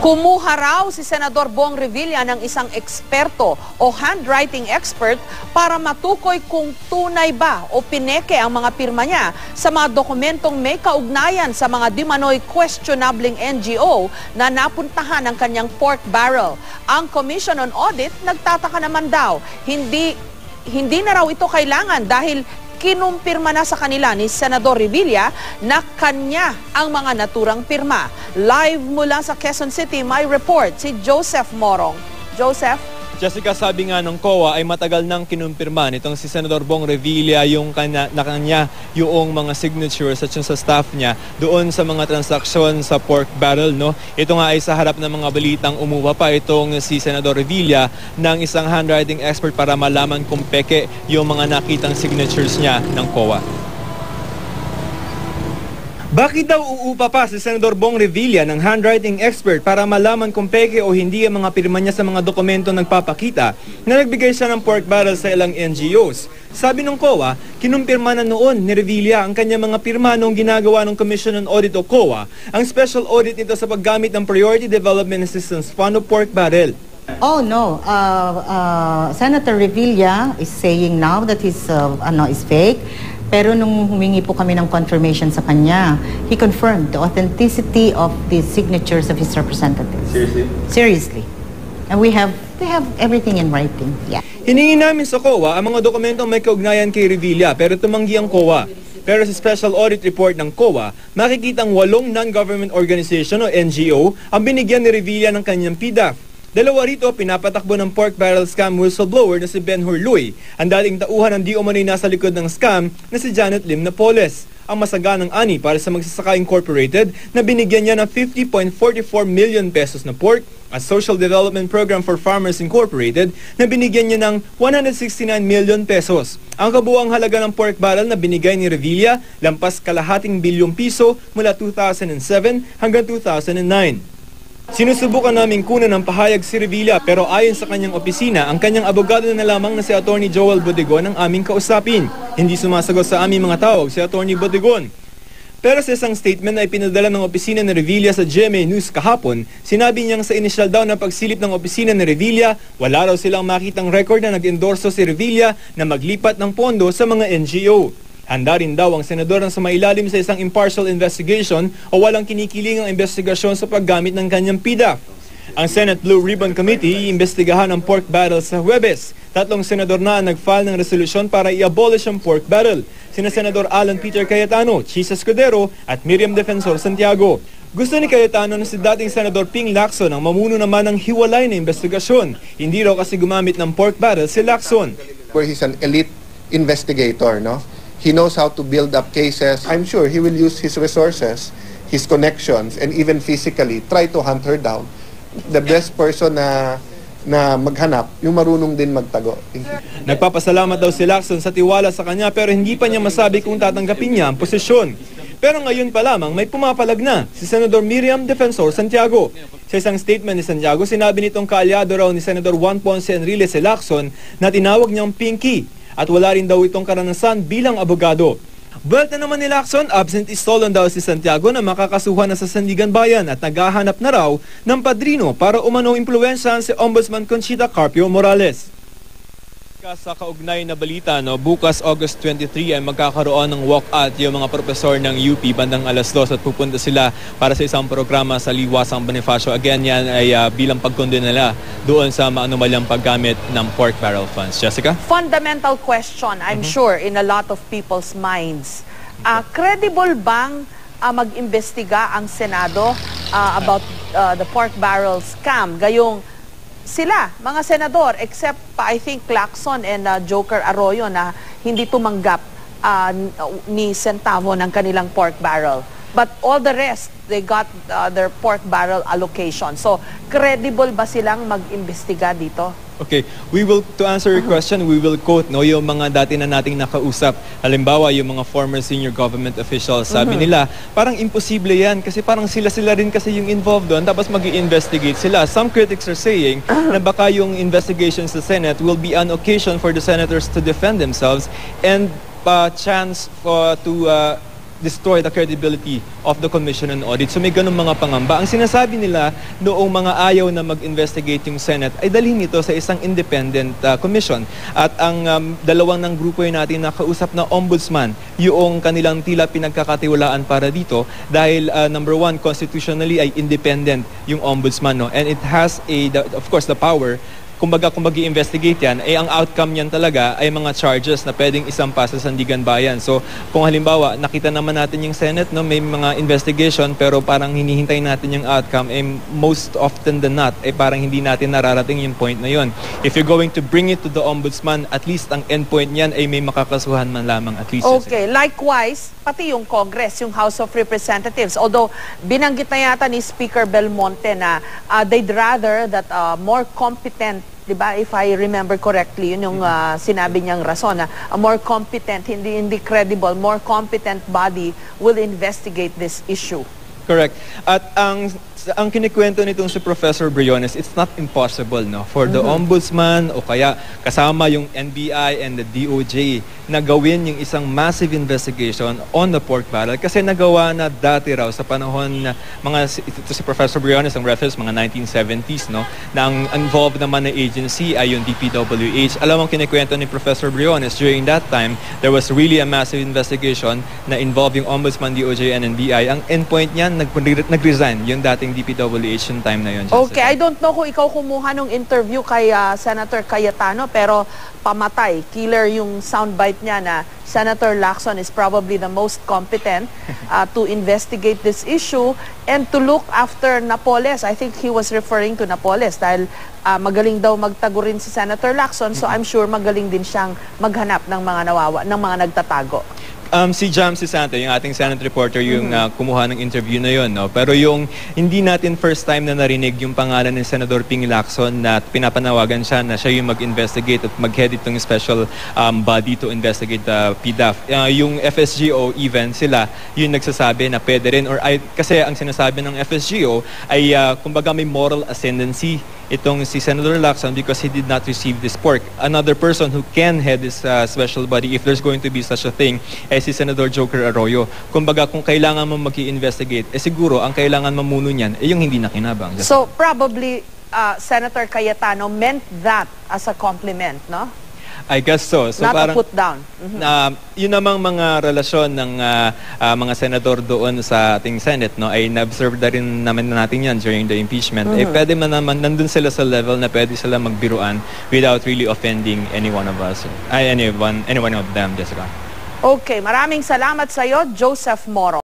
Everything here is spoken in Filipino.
Kumuha raw si Senador Bong Revilla ng isang eksperto o handwriting expert para matukoy kung tunay ba o pineke ang mga pirma niya sa mga dokumentong may kaugnayan sa mga dimanoy questionabling NGO na napuntahan ng kanyang pork barrel. Ang Commission on Audit nagtataka naman daw, hindi na raw ito kailangan dahil kinumpirma na sa kanila ni Senador Revilla na kanya ang mga naturang pirma. Live mula sa Quezon City, may report si Joseph Morong. Joseph? Jessica, sabi nga ng COA ay matagal nang kinumpirma nitong si Senador Bong Revilla yung kanya yung mga signatures at yung sa staff niya doon sa mga transaksyon sa pork barrel, no? Ito nga ay sa harap ng mga balitang umuha pa itong si Senador Revilla ng isang handwriting expert para malaman kung peke yung mga nakitang signatures niya ng COA. Bakit daw uupa pa si Senador Bong Revilla ng handwriting expert para malaman kung peke o hindi ang mga pirma niya sa mga dokumento nagpapakita na nagbigay siya ng pork barrel sa ilang NGOs? Sabi ng COA, kinumpirma na noon ni Revilla ang kanyang mga pirma noong ginagawa ng Commission on Audit o COA ang special audit nito sa paggamit ng Priority Development Assistance Fund o pork barrel. Oh no, Senator Revilla is saying now that is fake. Pero nung humingi po kami ng confirmation sa kanya, he confirmed the authenticity of the signatures of his representatives. Seriously? Seriously. And they have everything in writing. Yeah. Hiningi namin sa COA ang mga dokumentong may kaugnayan kay Revilla pero tumanggi ang COA. Pero sa special audit report ng COA, makikitang 8 non-government organization o NGO ang binigyan ni Revilla ng kanyang PDAF. Dalawa rito, pinapatakbo ng pork barrel scam whistleblower na si Ben Hurluy, ang dating tauhan ng di umano'y nasa likod ng scam na si Janet Lim Napoles. Ang masaganang ani para sa Magsasaka Incorporated na binigyan niya ng 50.44 million pesos na pork at Social Development Program for Farmers Incorporated na binigyan niya ng 169 million pesos. Ang kabuuang halaga ng pork barrel na binigay ni Revilla, lampas kalahating bilyong piso mula 2007 hanggang 2009. Sinusubukan naming kunan ng pahayag si Revilla pero ayon sa kanyang opisina, ang kanyang abogado na lamang na si Attorney Joel Bodegon ang aming kausapin. Hindi sumasagot sa aming mga tawag si Attorney Bodegon. Pero sa isang statement na ipinadala ng opisina ni Revilla sa GMA News kahapon, sinabi niyang sa inisyal daw na pagsilip ng opisina ni Revilla, wala raw silang makitang record na nag-endorso si Revilla na maglipat ng pondo sa mga NGO. Handa rin daw ang senador na sumailalim sa isang impartial investigation o walang kinikilingang investigasyon sa paggamit ng kanyang PDAF. Ang Senate Blue Ribbon Committee iimbestigahan ang pork barrel sa Huwebes. 3 senador na ang nag-file ng resolusyon para i-abolish ang pork barrel. Sina Senador Alan Peter Cayetano, Chisa Escudero at Miriam Defensor Santiago. Gusto ni Cayetano na si dating Senador Ping Lacson ang mamuno naman ng hiwalay na investigasyon. Hindi raw kasi gumamit ng pork barrel si Lacson. Where he's an elite investigator, no? He knows how to build up cases. I'm sure he will use his resources, his connections, and even physically try to hunt her down. The best person na maghanap, yung marunong din magtago. Nagpapasalamat daw si Lacson sa tiwala sa kanya pero hindi pa niya masabi kung tatanggapin niya ang posisyon. Pero ngayon pa lamang may pumapalag na si Senador Miriam Defensor Santiago. Sa isang statement ni Santiago, sinabi nitong kaalyado raw ni Senador Juan Ponce Enrile si Lacson na tinawag niyang Pinky at wala rin daw itong karanasan bilang abogado. Buwelta naman ni Lacson, absent is stolen daw si Santiago na makakasuhan na sa Sandigan Bayan at naghahanap na raw ng padrino para umano impluwensyahan si Ombudsman Conchita Carpio Morales. Sa kaugnay na balita, bukas August 23 ay magkakaroon ng walkout yung mga profesor ng UP bandang alas 2 at pupunta sila para sa isang programa sa Liwasang Bonifacio. Again, yan ay bilang pagkondena nila doon sa maanumalyang paggamit ng pork barrel funds. Jessica? Fundamental question, I'm sure, in a lot of people's minds. Credible bang mag-imbestiga ang Senado about the pork barrel scam? Gayong sila, mga senador, except I think Lacson and Joker Arroyo na hindi tumanggap ni centavo ng kanilang pork barrel. But all the rest, they got their pork barrel allocation. So, credible ba silang mag-imbestiga dito? Okay, to answer your question, we will quote yung mga dati na nating nakausap. Halimbawa, yung mga former senior government officials, sabi nila, parang imposible yan kasi parang sila rin kasi yung involved doon, tapos mag-i-investigate sila. Some critics are saying na baka yung investigation sa Senate will be an occasion for the senators to defend themselves and chance to destroy the credibility of the Commission on Audit. So may ganun mga pangamba. Ang sinasabi nila noong mga ayaw na mag-investigate yung Senate ay dalhin ito sa isang independent commission. At ang dalawang ng grupo natin nakausap na ombudsman, yung kanilang tila pinagkakatiwalaan para dito dahil number one, constitutionally ay independent yung ombudsman, no? And it has of course the power. Kumbaga kung mag-i-investigate yan, ang outcome niyan talaga ay mga charges na pwedeng isampa sa Sandigan Bayan. So kung halimbawa, nakita naman natin yung Senate, no, may mga investigation pero parang hinihintay natin yung outcome, most often than not, parang hindi natin nararating yung point na yun. If you're going to bring it to the ombudsman, at least ang endpoint niyan ay may makakasuhan man lamang at least. Okay, likewise, pati yung Congress, yung House of Representatives. Although binanggit na yata ni Speaker Belmonte na they'd rather that more competent, diba, if I remember correctly, yun yung sinabi niyang rason, na a more competent, hindi credible, more competent body will investigate this issue. Correct. At ang kinikwento nitong si Professor Briones, it's not impossible, no, for the ombudsman o kaya kasama yung NBI and the DOJ na gawin yung isang massive investigation on the pork barrel kasi nagawa na dati raw sa panahon na ito si Professor Briones, ang reference mga 1970s, no, na ang involved naman na agency ay yung DPWH. Alam mo, kinikwento ni Professor Briones, during that time, there was really a massive investigation na involved yung ombudsman, DOJ and NBI. Ang endpoint niyan, nag-resign yung dating DPWH yung time na yun. Okay, I don't know kung ikaw kumuha ng interview kay Senator Cayetano, pero pamatay, killer yung soundbite niya na Senator Lacson is probably the most competent to investigate this issue and to look after Napoles. I think he was referring to Napoles dahil magaling daw magtago rin si Senator Lacson, so I'm sure magaling din siyang maghanap ng mga nagtatago. Si Jam Sisante, yung ating Senate reporter, yung kumuha ng interview na yun, no? Pero yung hindi natin first time na narinig yung pangalan ng Senador Ping Lacson na pinapanawagan siya na siya yung mag-investigate at mag-head itong special body to investigate the PDAF. Yung FSGO even, sila yung nagsasabi na pwede rin, kasi ang sinasabi ng FSGO ay kumbaga may moral ascendancy itong si Senator Lacson because he did not receive this pork. Another person who can head this special body, if there's going to be such a thing, ay si Senator Joker Arroyo. Kumbaga, kung kailangan mo mag-i-investigate, siguro ang kailangan mamuno niyan yung hindi nakinabang. So probably Senator Cayetano meant that as a compliment, no? I guess so. So not parang, a put down. Yun namang mga relasyon ng mga senador doon sa ating Senate, no, ay na-observe na rin naman natin yan during the impeachment. Pwede man naman, nandun sila sa level na pwede sila magbiruan without really offending any one of us. Any one of them, Jessica. Okay, maraming salamat sa iyo, Joseph Moro.